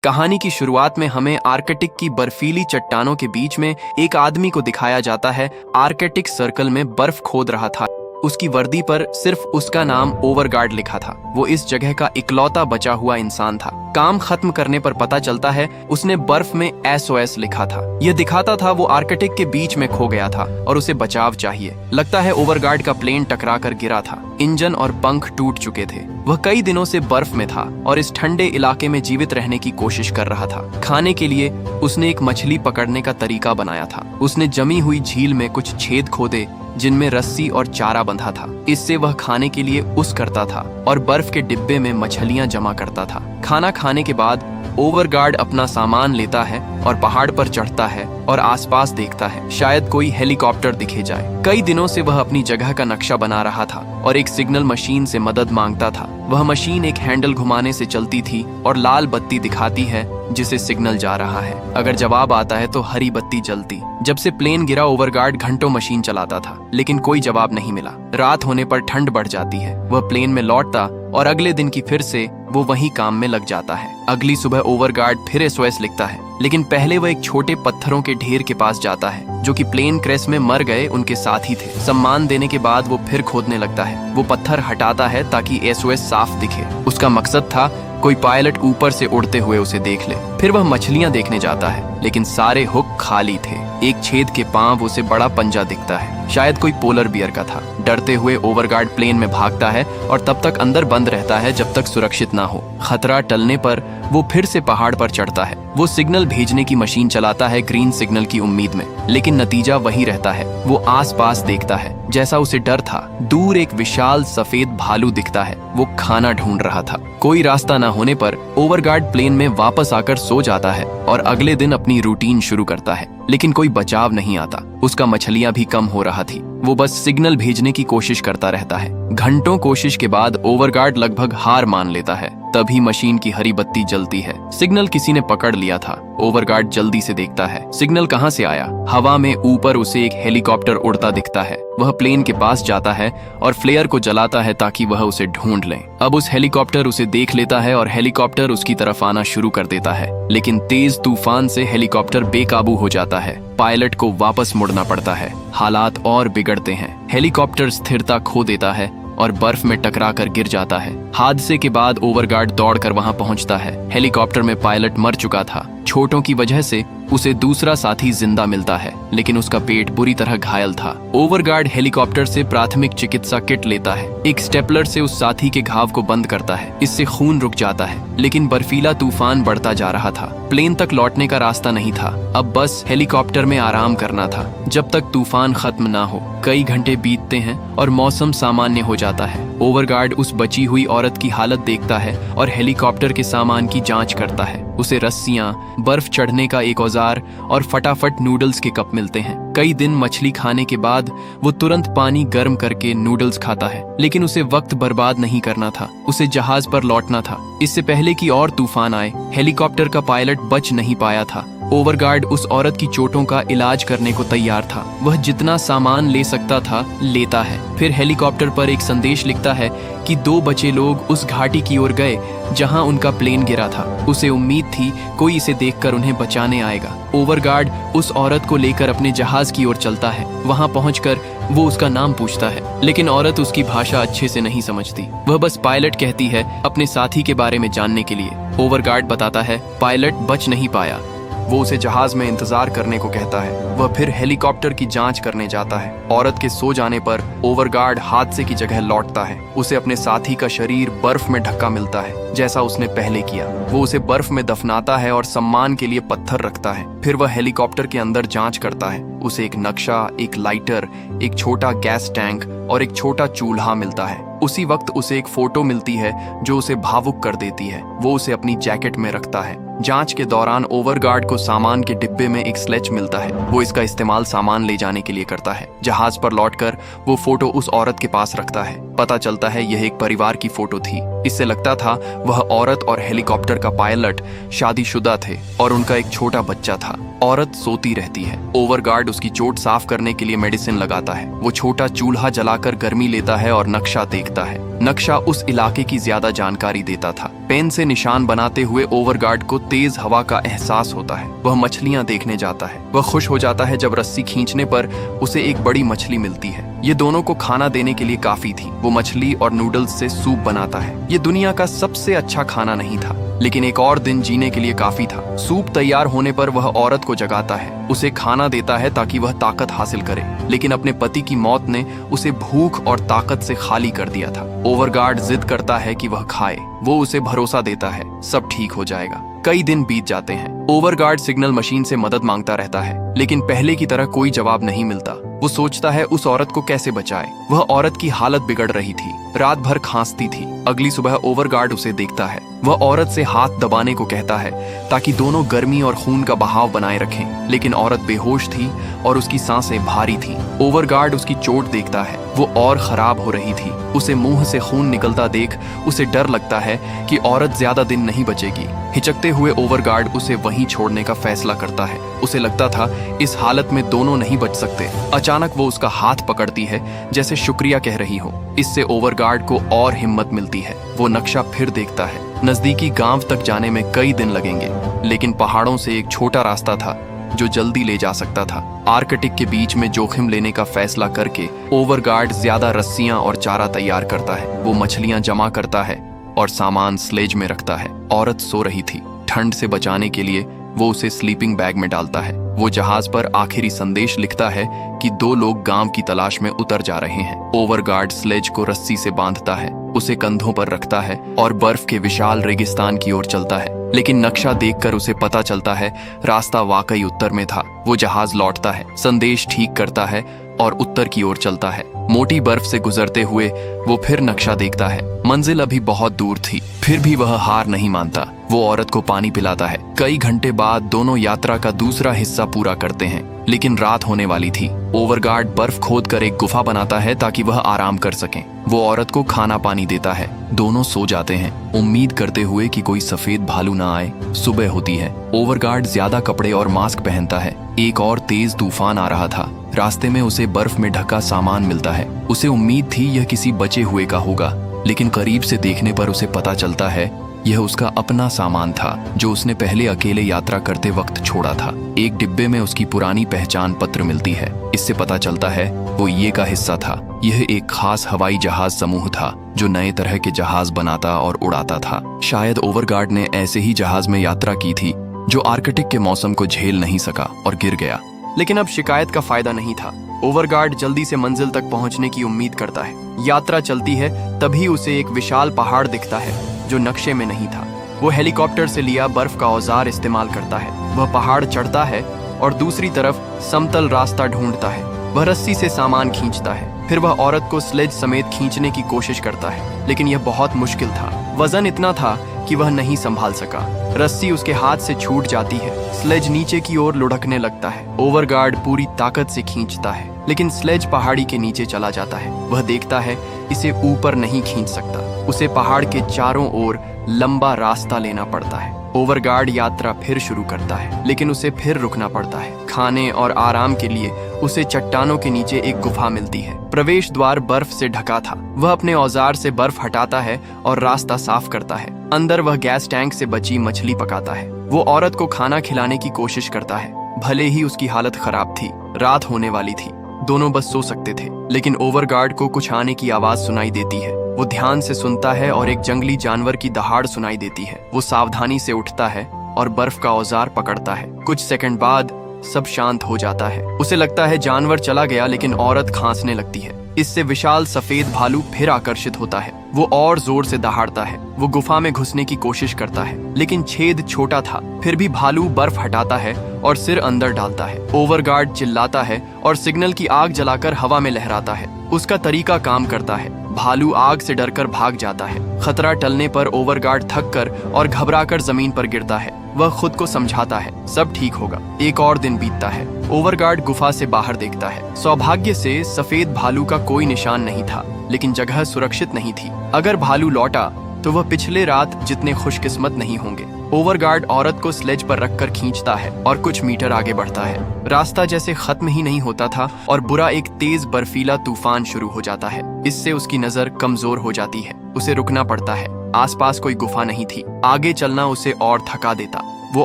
कहानी की शुरुआत में हमें आर्कटिक की बर्फीली चट्टानों के बीच में एक आदमी को दिखाया जाता है। आर्कटिक सर्कल में बर्फ खोद रहा था। उसकी वर्दी पर सिर्फ उसका नाम ओवरगार्ड लिखा था। वो इस जगह का इकलौता बचा हुआ इंसान था। काम खत्म करने पर पता चलता है उसने बर्फ में SOS लिखा था। यह दिखाता था वो आर्कटिक के बीच में खो गया था और उसे बचाव चाहिए। लगता है ओवरगार्ड का प्लेन टकरा कर गिरा था। इंजन और पंख टूट चुके थे। वह कई दिनों से बर्फ में था और इस ठंडे इलाके में जीवित रहने की कोशिश कर रहा था। खाने के लिए उसने एक मछली पकड़ने का तरीका बनाया था। उसने जमी हुई झील में कुछ छेद खोदे जिनमें रस्सी और चारा बंधा था। इससे वह खाने के लिए उस करता था और बर्फ के डिब्बे में मछलियां जमा करता था। खाना खाने के बाद ओवरगार्ड अपना सामान लेता है और पहाड़ पर चढ़ता है और आसपास देखता है, शायद कोई हेलीकॉप्टर दिखे जाए। कई दिनों से वह अपनी जगह का नक्शा बना रहा था और एक सिग्नल मशीन से मदद मांगता था। वह मशीन एक हैंडल घुमाने से चलती थी और लाल बत्ती दिखाती है जिसे सिग्नल जा रहा है। अगर जवाब आता है तो हरी बत्ती जलती। जब से प्लेन गिरा ओवरगार्ड घंटों मशीन चलाता था, लेकिन कोई जवाब नहीं मिला। रात होने पर ठंड बढ़ जाती है। वह प्लेन में लौटता और अगले दिन की फिर से वो वही काम में लग जाता है। अगली सुबह ओवरगार्ड फिर SOS लिखता है, लेकिन पहले वह एक छोटे पत्थरों के ढेर के पास जाता है जो कि प्लेन क्रैश में मर गए उनके साथी थे। सम्मान देने के बाद वो फिर खोदने लगता है। वो पत्थर हटाता है ताकि SOS साफ दिखे। उसका मकसद था कोई पायलट ऊपर से उड़ते हुए उसे देख ले। फिर वह मछलियां देखने जाता है, लेकिन सारे हुक खाली थे। एक छेद के पांव उसे बड़ा पंजा दिखता है, शायद कोई पोलर बियर का था। डरते हुए ओवरगार्ड प्लेन में भागता है और तब तक अंदर बंद रहता है जब तक सुरक्षित ना हो। खतरा टलने पर वो फिर से पहाड़ पर चढ़ता है। वो सिग्नल भेजने की मशीन चलाता है ग्रीन सिग्नल की उम्मीद में, लेकिन नतीजा वही रहता है। वो आसपास देखता है जैसा उसे डर था। दूर एक विशाल सफेद भालू दिखता है। वो खाना ढूंढ रहा था। कोई रास्ता ना होने पर ओवरगार्ड प्लेन में वापस आकर सो जाता है और अगले दिन अपनी रूटीन शुरू करता है, लेकिन कोई बचाव नहीं आता। उसका मछलियां भी कम हो रहा थी। वो बस सिग्नल भेजने की कोशिश करता रहता है। घंटों कोशिश के बाद ओवरगार्ड लगभग हार मान लेता है। तभी मशीन की हरी बत्ती जलती है। सिग्नल किसी ने पकड़ लिया था। ओवरगार्ड जल्दी से देखता है सिग्नल कहां से आया। हवा में ऊपर उसे एक हेलीकॉप्टर उड़ता दिखता है। वह प्लेन के पास जाता है और फ्लेयर को जलाता है ताकि वह उसे ढूंढ ले। अब उस हेलीकॉप्टर उसे देख लेता है और हेलीकॉप्टर उसकी तरफ आना शुरू कर देता है, लेकिन तेज तूफान से हेलीकॉप्टर बेकाबू हो जाता है। पायलट को वापस मुड़ना पड़ता है। हालात और बिगड़ते हैं। हेलीकॉप्टर स्थिरता खो देता है और बर्फ में टकरा कर गिर जाता है। हादसे के बाद ओवरगार्ड दौड़कर वहां पहुंचता है। हेलीकॉप्टर में पायलट मर चुका था। चोटों की वजह से उसे दूसरा साथी जिंदा मिलता है, लेकिन उसका पेट बुरी तरह घायल था। ओवरगार्ड हेलीकॉप्टर से प्राथमिक चिकित्सा किट लेता है। एक स्टेपलर से उस साथी के घाव को बंद करता है। इससे खून रुक जाता है, लेकिन बर्फीला तूफान बढ़ता जा रहा था। प्लेन तक लौटने का रास्ता नहीं था। अब बस हेलीकॉप्टर में आराम करना था जब तक तूफान खत्म ना हो। कई घंटे बीतते हैं और मौसम सामान्य हो जाता है। ओवरगार्ड उस बची हुई औरत की हालत देखता है और हेलीकॉप्टर के सामान की जांच करता है। उसे रस्सियां, बर्फ चढ़ने का एक औजार और फटाफट नूडल्स के कप मिलते हैं। कई दिन मछली खाने के बाद वो तुरंत पानी गर्म करके नूडल्स खाता है, लेकिन उसे वक्त बर्बाद नहीं करना था। उसे जहाज पर लौटना था इससे पहले कि और तूफान आए। हेलीकॉप्टर का पायलट बच नहीं पाया था। ओवरगार्ड उस औरत की चोटों का इलाज करने को तैयार था। वह जितना सामान ले सकता था लेता है। फिर हेलीकॉप्टर पर एक संदेश लिखता है कि 2 बचे लोग उस घाटी की ओर गए जहां उनका प्लेन गिरा था। उसे उम्मीद थी कोई इसे देखकर उन्हें बचाने आएगा। ओवरगार्ड उस औरत को लेकर अपने जहाज की ओर चलता है। वहां पहुंचकर वो उसका नाम पूछता है, लेकिन औरत उसकी भाषा अच्छे से नहीं समझती। वह बस पायलट कहती है अपने साथी के बारे में जानने के लिए। ओवरगार्ड बताता है पायलट बच नहीं पाया। वो उसे जहाज में इंतजार करने को कहता है। वह फिर हेलीकॉप्टर की जांच करने जाता है। औरत के सो जाने पर ओवरगार्ड हादसे की जगह लौटता है। उसे अपने साथी का शरीर बर्फ में ढका मिलता है, जैसा उसने पहले किया। वो उसे बर्फ में दफनाता है और सम्मान के लिए पत्थर रखता है। फिर वह हेलीकॉप्टर के अंदर जांच करता है। उसे एक नक्शा, एक लाइटर, एक छोटा गैस टैंक और एक छोटा चूल्हा मिलता है। उसी वक्त उसे एक फोटो मिलती है जो उसे भावुक कर देती है। वो उसे अपनी जैकेट में रखता है। जांच के दौरान ओवरगार्ड को सामान के डिब्बे में एक स्लेज मिलता है। वो इसका इस्तेमाल सामान ले जाने के लिए करता है। जहाज पर लौटकर वो फोटो उस औरत के पास रखता है। पता चलता है यह एक परिवार की फोटो थी। इससे लगता था वह औरत और हेलीकॉप्टर का पायलट शादीशुदा थे और उनका एक छोटा बच्चा था। औरत सोती रहती है। ओवरगार्ड उसकी चोट साफ करने के लिए मेडिसिन लगाता है। वो छोटा चूल्हा जलाकर गर्मी लेता है और नक्शा देखता है। नक्शा उस इलाके की ज्यादा जानकारी देता था। पेन से निशान बनाते हुए ओवरगार्ड को तेज हवा का एहसास होता है। वह मछलियां देखने जाता है। वह खुश हो जाता है जब रस्सी खींचने पर उसे एक बड़ी मछली मिलती है। ये दोनों को खाना देने के लिए काफी थी। वो मछली और नूडल्स से सूप बनाता है। ये दुनिया का सबसे अच्छा खाना नहीं था, लेकिन एक और दिन जीने के लिए काफी था। सूप तैयार होने पर वह औरत को जगाता है, उसे खाना देता है ताकि वह ताकत हासिल करे। लेकिन अपने पति की मौत ने उसे भूख और ताकत से खाली कर दिया था। ओवरगार्ड जिद करता है कि वह खाए। वो उसे भरोसा देता है, सब ठीक हो जाएगा। कई दिन बीत जाते हैं। ओवरगार्ड सिग्नल मशीन से मदद मांगता रहता है, लेकिन पहले की तरह कोई जवाब नहीं मिलता। वो सोचता है उस औरत को कैसे बचाए। वह औरत की हालत बिगड़ रही थी, रात भर खांसती थी। अगली सुबह ओवरगार्ड उसे देखता है। वह औरत से हाथ दबाने को कहता है ताकि दोनों गर्मी और खून का बहाव बनाए रखें, लेकिन औरत बेहोश थी और उसकी सांसें भारी थी। ओवरगार्ड उसकी चोट देखता है, वो और खराब हो रही थी। उसे मुंह से खून निकलता देख उसे डर लगता है कि औरत ज्यादा दिन नहीं बचेगी। हिचकते हुए ओवरगार्ड उसे वहीं छोड़ने का फैसला करता है। उसे लगता था इस हालत में दोनों नहीं बच सकते। अचानक वो उसका हाथ पकड़ती है, जैसे शुक्रिया कह रही हो। इससे ओवरगार्ड को और हिम्मत मिलती है। वो नक्शा फिर देखता है। नजदीकी गांव तक जाने में कई दिन लगेंगे, लेकिन पहाड़ों से एक छोटा रास्ता था जो जल्दी ले जा सकता था। आर्कटिक के बीच में जोखिम लेने का फैसला करके ओवरगार्ड ज्यादा रस्सियां और चारा तैयार करता है। वो मछलियां जमा करता है और सामान स्लेज में रखता है। औरत सो रही थी। ठंड से बचाने के लिए वो उसे स्लीपिंग बैग में डालता है। वो जहाज पर आखिरी संदेश लिखता है कि 2 लोग गांव की तलाश में उतर जा रहे हैं। ओवरगार्ड स्लेज को रस्सी से बांधता है, उसे कंधों पर रखता है और बर्फ के विशाल रेगिस्तान की ओर चलता है। लेकिन नक्शा देखकर उसे पता चलता है रास्ता वाकई उत्तर में था। वो जहाज लौटता है, संदेश ठीक करता है और उत्तर की ओर चलता है। मोटी बर्फ से गुजरते हुए वो फिर नक्शा देखता है। मंजिल अभी बहुत दूर थी, फिर भी वह हार नहीं मानता। वो औरत को पानी पिलाता है। कई घंटे बाद दोनों यात्रा का दूसरा हिस्सा पूरा करते हैं, लेकिन रात होने वाली थी। ओवरगार्ड बर्फ खोदकर एक गुफा बनाता है ताकि वह आराम कर सकें। वो औरत को खाना पानी देता है। दोनों सो जाते हैं, उम्मीद करते हुए कि कोई सफेद भालू ना आए। सुबह होती है। ओवरगार्ड ज्यादा कपड़े और मास्क पहनता है। एक और तेज तूफान आ रहा था। रास्ते में उसे बर्फ में ढका सामान मिलता है। उसे उम्मीद थी यह किसी बचे हुए का होगा, लेकिन करीब से देखने पर उसे पता चलता है यह उसका अपना सामान था जो उसने पहले अकेले यात्रा करते वक्त छोड़ा था। एक डिब्बे में उसकी पुरानी पहचान पत्र मिलती है। इससे पता चलता है वो ये का हिस्सा था। यह एक खास हवाई जहाज समूह था जो नए तरह के जहाज बनाता और उड़ाता था। शायद ओवरगार्ड ने ऐसे ही जहाज में यात्रा की थी जो आर्कटिक के मौसम को झेल नहीं सका और गिर गया। लेकिन अब शिकायत का फायदा नहीं था। ओवरगार्ड जल्दी से मंजिल तक पहुंचने की उम्मीद करता है। यात्रा चलती है, तभी उसे एक विशाल पहाड़ दिखता है जो नक्शे में नहीं था। वो हेलीकॉप्टर से लिया बर्फ का औजार इस्तेमाल करता है। वह पहाड़ चढ़ता है और दूसरी तरफ समतल रास्ता ढूंढता है। वह रस्सी से सामान खींचता है। फिर वह औरत को स्लेज समेत खींचने की कोशिश करता है, लेकिन यह बहुत मुश्किल था। वजन इतना था कि वह नहीं संभाल सका। रस्सी उसके हाथ से छूट जाती है। स्लेज नीचे की ओर लुढ़कने लगता है। ओवरगार्ड पूरी ताकत से खींचता है, लेकिन स्लेज पहाड़ी के नीचे चला जाता है। वह देखता है इसे ऊपर नहीं खींच सकता। उसे पहाड़ के चारों ओर लंबा रास्ता लेना पड़ता है। ओवरगार्ड यात्रा फिर शुरू करता है, लेकिन उसे फिर रुकना पड़ता है। खाने और आराम के लिए उसे चट्टानों के नीचे एक गुफा मिलती है। प्रवेश द्वार बर्फ से ढका था। वह अपने औजार से बर्फ हटाता है और रास्ता साफ करता है। अंदर वह गैस टैंक से बची मछली पकाता है। वो औरत को खाना खिलाने की कोशिश करता है, भले ही उसकी हालत खराब थी। रात होने वाली थी। दोनों बस सो सकते थे, लेकिन ओवरगार्ड को कुछ आने की आवाज सुनाई देती है। वो ध्यान से सुनता है और एक जंगली जानवर की दहाड़ सुनाई देती है। वो सावधानी से उठता है और बर्फ का औजार पकड़ता है। कुछ सेकंड बाद सब शांत हो जाता है। उसे लगता है जानवर चला गया, लेकिन औरत खांसने लगती है। इससे विशाल सफेद भालू फिर आकर्षित होता है। वो और जोर से दहाड़ता है। वो गुफा में घुसने की कोशिश करता है, लेकिन छेद छोटा था। फिर भी भालू बर्फ हटाता है और सिर अंदर डालता है। ओवरगार्ड चिल्लाता है और सिग्नल की आग जलाकर हवा में लहराता है। उसका तरीका काम करता है। भालू आग से डरकर भाग जाता है। खतरा टलने पर ओवरगार्ड थककर और घबराकर जमीन पर गिरता है। वह खुद को समझाता है सब ठीक होगा। एक और दिन बीतता है। ओवरगार्ड गुफा से बाहर देखता है। सौभाग्य से सफेद भालू का कोई निशान नहीं था, लेकिन जगह सुरक्षित नहीं थी। अगर भालू लौटा तो वह पिछले रात जितने खुशकिस्मत नहीं होंगे। ओवरगार्ड औरत को स्लेज पर रखकर खींचता है और कुछ मीटर आगे बढ़ता है। रास्ता जैसे खत्म ही नहीं होता था और बुरा एक तेज बर्फीला तूफान शुरू हो जाता है। इससे उसकी नजर कमजोर हो जाती है। उसे रुकना पड़ता है। आसपास कोई गुफा नहीं थी। आगे चलना उसे और थका देता। वो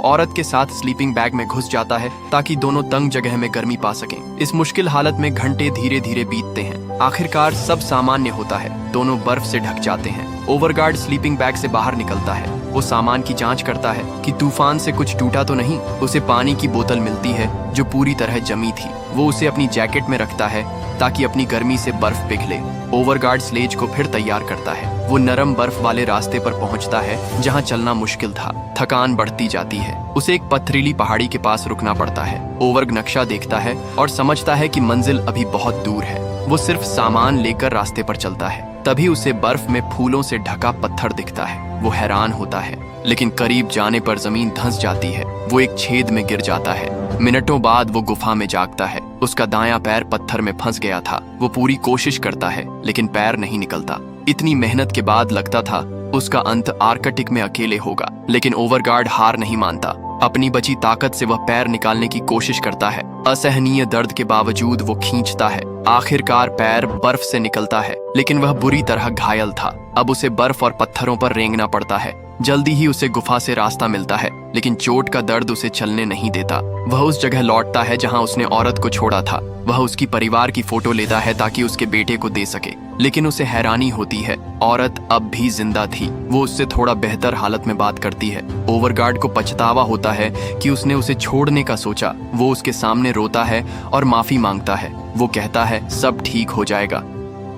औरत के साथ स्लीपिंग बैग में घुस जाता है ताकि दोनों तंग जगह में गर्मी पा सकें। इस मुश्किल हालत में घंटे धीरे धीरे बीतते हैं। आखिरकार सब सामान्य होता है। दोनों बर्फ से ढक जाते हैं। ओवरगार्ड स्लीपिंग बैग से बाहर निकलता है। वो सामान की जांच करता है कि तूफान से कुछ टूटा तो नहीं। उसे पानी की बोतल मिलती है जो पूरी तरह जमी थी। वो उसे अपनी जैकेट में रखता है ताकि अपनी गर्मी से बर्फ पिघले। ओवरगार्ड स्लेज को फिर तैयार करता है। वो नरम बर्फ वाले रास्ते पर पहुंचता है जहां चलना मुश्किल था। थकान बढ़ती जाती है। उसे एक पथरीली पहाड़ी के पास रुकना पड़ता है। ओवर्ग नक्शा देखता है और समझता है कि मंजिल अभी बहुत दूर है। वो सिर्फ सामान लेकर रास्ते पर चलता है। तभी उसे बर्फ में फूलों से ढका पत्थर दिखता है। वो हैरान होता है, लेकिन करीब जाने पर जमीन धंस जाती है। वो एक छेद में गिर जाता है। मिनटों बाद वो गुफा में जागता है। उसका दायां पैर पत्थर में फंस गया था। वो पूरी कोशिश करता है, लेकिन पैर नहीं निकलता। इतनी मेहनत के बाद लगता था उसका अंत आर्कटिक में अकेले होगा, लेकिन ओवरगार्ड हार नहीं मानता। अपनी बची ताकत से वह पैर निकालने की कोशिश करता है। असहनीय दर्द के बावजूद वो खींचता है। आखिरकार पैर बर्फ से निकलता है, लेकिन वह बुरी तरह घायल था। अब उसे बर्फ और पत्थरों पर रेंगना पड़ता है। जल्दी ही उसे गुफा से रास्ता मिलता है, लेकिन चोट का दर्द उसे चलने नहीं देता। वह उस जगह लौटता है जहां उसने औरत को छोड़ा था। वह उसकी परिवार की फोटो लेता है ताकि उसके बेटे को दे सके, लेकिन उसे हैरानी होती है, औरत अब भी जिंदा थी। वो उससे थोड़ा बेहतर हालत में बात करती है। ओवरगार्ड को पछतावा होता है कि उसने उसे छोड़ने का सोचा। वो उसके सामने रोता है और माफी मांगता है। वो कहता है सब ठीक हो जाएगा।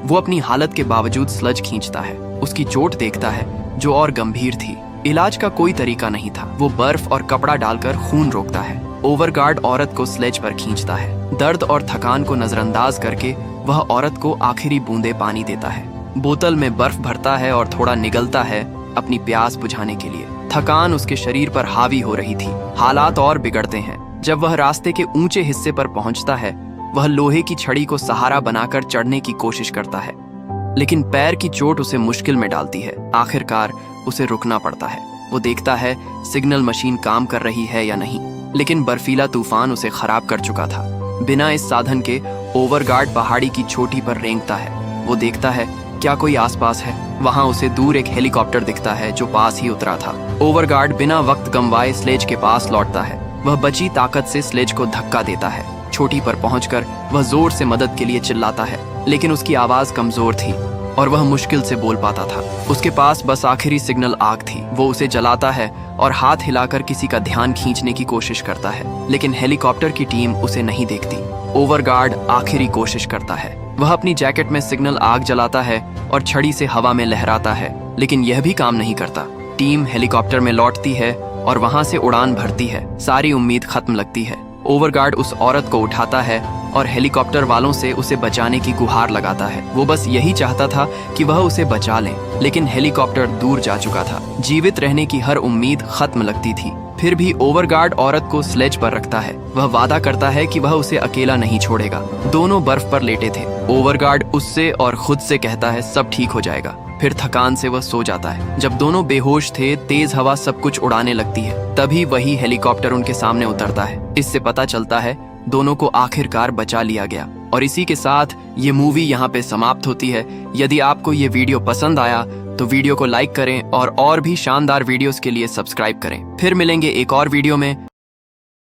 वो अपनी हालत के बावजूद स्लज खींचता है। उसकी चोट देखता है जो और गंभीर थी। इलाज का कोई तरीका नहीं था। वो बर्फ और कपड़ा डालकर खून रोकता है। ओवरगार्ड औरत को स्लेज पर खींचता है। दर्द और थकान को नजरअंदाज करके वह औरत को आखिरी बूंदे पानी देता है। बोतल में बर्फ भरता है और थोड़ा निगलता है अपनी प्यास बुझाने के लिए। थकान उसके शरीर पर हावी हो रही थी। हालात और बिगड़ते हैं। जब वह रास्ते के ऊंचे हिस्से पर पहुंचता है, वह लोहे की छड़ी को सहारा बनाकर चढ़ने की कोशिश करता है, लेकिन पैर की चोट उसे मुश्किल में डालती है। आखिरकार उसे रुकना पड़ता है। वो देखता है सिग्नल मशीन काम कर रही है या नहीं, लेकिन बर्फीला तूफान उसे खराब कर चुका था। बिना इस साधन के ओवरगार्ड पहाड़ी की चोटी पर रेंगता है। वो देखता है क्या कोई आसपास है। वहां उसे दूर एक हेलीकॉप्टर दिखता है जो पास ही उतरा था। ओवरगार्ड बिना वक्त गंवाए स्लेज के पास लौटता है। वह बची ताकत से स्लेज को धक्का देता है। चोटी पर पहुंचकर वह जोर से मदद के लिए चिल्लाता है, लेकिन उसकी आवाज कमजोर थी और वह मुश्किल से बोल पाता था। उसके पास बस आखिरी सिग्नल आग थी। वो उसे जलाता है और हाथ हिलाकर किसी का ध्यान खींचने की कोशिश करता है, लेकिन हेलीकॉप्टर की टीम उसे नहीं देखती। ओवरगार्ड आखिरी कोशिश करता है। वह अपनी जैकेट में सिग्नल आग जलाता है और छड़ी से हवा में लहराता है, लेकिन यह भी काम नहीं करता। टीम हेलीकॉप्टर में लौटती है और वहां से उड़ान भरती है। सारी उम्मीद खत्म लगती है। ओवरगार्ड उस औरत को उठाता है और हेलीकॉप्टर वालों से उसे बचाने की गुहार लगाता है। वो बस यही चाहता था कि वह उसे बचा ले, लेकिन हेलीकॉप्टर दूर जा चुका था। जीवित रहने की हर उम्मीद खत्म लगती थी। फिर भी ओवरगार्ड औरत को स्लेज पर रखता है। वह वादा करता है कि वह उसे अकेला नहीं छोड़ेगा। दोनों बर्फ पर लेटे थे। ओवरगार्ड उससे और खुद से कहता है सब ठीक हो जाएगा। फिर थकान से वह सो जाता है। जब दोनों बेहोश थे, तेज हवा सब कुछ उड़ाने लगती है। तभी वही हेलीकॉप्टर उनके सामने उतरता है। इससे पता चलता है दोनों को आखिरकार बचा लिया गया। और इसी के साथ ये मूवी यहाँ पे समाप्त होती है। यदि आपको ये वीडियो पसंद आया तो वीडियो को लाइक करें और भी शानदार वीडियोस के लिए सब्सक्राइब करें। फिर मिलेंगे एक और वीडियो में।